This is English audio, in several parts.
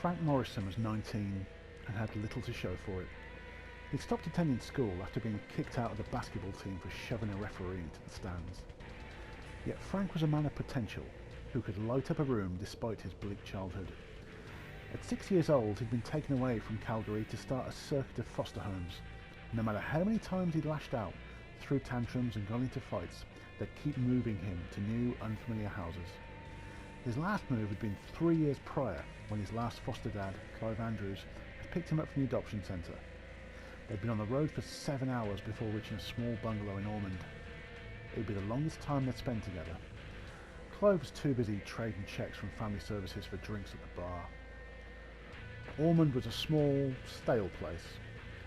Frank Morrison was 19 and had little to show for it. He stopped attending school after being kicked out of the basketball team for shoving a referee into the stands. Yet Frank was a man of potential, who could light up a room despite his bleak childhood. At 6 years old, he'd been taken away from Calgary to start a circuit of foster homes. No matter how many times he'd lashed out, threw tantrums and gone into fights, they'd keep moving him to new, unfamiliar houses. His last move had been 3 years prior, when his last foster dad, Clive Andrews, had picked him up from the adoption centre. They'd been on the road for 7 hours before reaching a small bungalow in Ormond. It would be the longest time they'd spent together. Clive was too busy trading cheques from family services for drinks at the bar. Ormond was a small, stale place,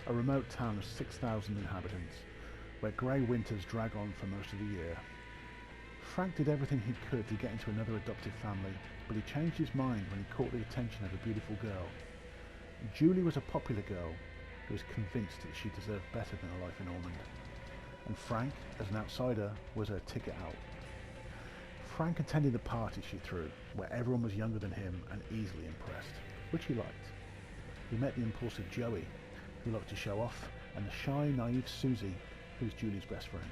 a remote town of 6,000 inhabitants, where grey winters drag on for most of the year. Frank did everything he could to get into another adoptive family, but he changed his mind when he caught the attention of a beautiful girl. Julie was a popular girl who was convinced that she deserved better than a life in Ormond, and Frank, as an outsider, was her ticket out. Frank attended the party she threw, where everyone was younger than him and easily impressed, which he liked. He met the impulsive Joey, who liked to show off, and the shy, naive Susie, who was Julie's best friend.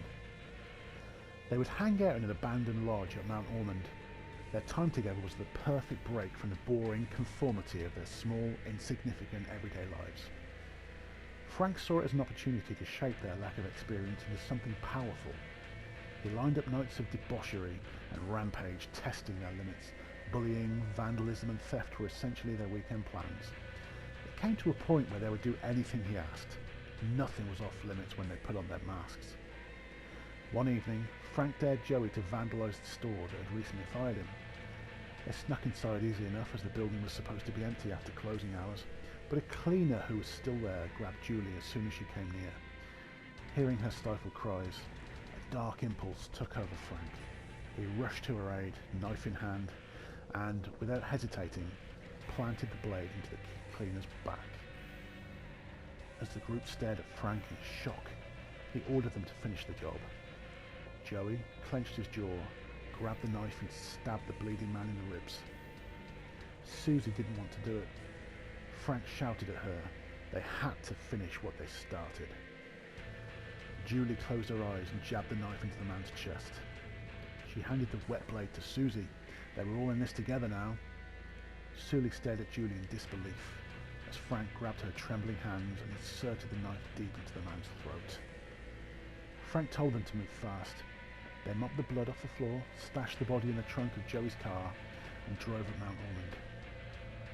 They would hang out in an abandoned lodge at Mount Ormond. Their time together was the perfect break from the boring conformity of their small, insignificant, everyday lives. Frank saw it as an opportunity to shape their lack of experience into something powerful. He lined up nights of debauchery and rampage, testing their limits. Bullying, vandalism and theft were essentially their weekend plans. It came to a point where they would do anything he asked. Nothing was off limits when they put on their masks. One evening, Frank dared Joey to vandalise the store that had recently fired him. They snuck inside easy enough, as the building was supposed to be empty after closing hours, but a cleaner who was still there grabbed Julie as soon as she came near. Hearing her stifled cries, a dark impulse took over Frank. He rushed to her aid, knife in hand, and, without hesitating, planted the blade into the cleaner's back. As the group stared at Frank in shock, he ordered them to finish the job. Joey clenched his jaw, grabbed the knife and stabbed the bleeding man in the ribs. Susie didn't want to do it. Frank shouted at her. They had to finish what they started. Julie closed her eyes and jabbed the knife into the man's chest. She handed the wet blade to Susie. They were all in this together now. Susie stared at Julie in disbelief as Frank grabbed her trembling hands and inserted the knife deep into the man's throat. Frank told them to move fast. They mopped the blood off the floor, stashed the body in the trunk of Joey's car, and drove at Mount Ormond.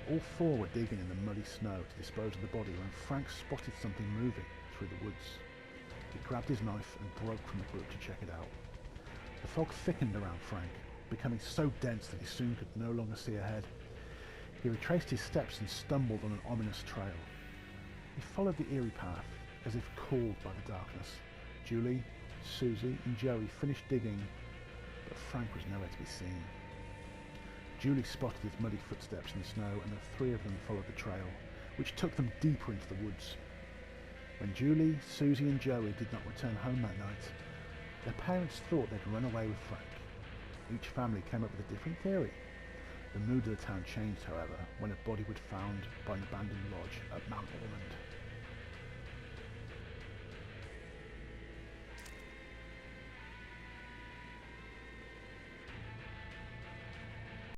All four were digging in the muddy snow to dispose of the body when Frank spotted something moving through the woods. He grabbed his knife and broke from the group to check it out. The fog thickened around Frank, becoming so dense that he soon could no longer see ahead. He retraced his steps and stumbled on an ominous trail. He followed the eerie path, as if called by the darkness. Julie, Susie and Joey finished digging, but Frank was nowhere to be seen. Julie spotted his muddy footsteps in the snow, and the three of them followed the trail, which took them deeper into the woods. When Julie, Susie and Joey did not return home that night, their parents thought they'd run away with Frank. Each family came up with a different theory. The mood of the town changed, however, when a body was found by an abandoned lodge at Mount Ormond.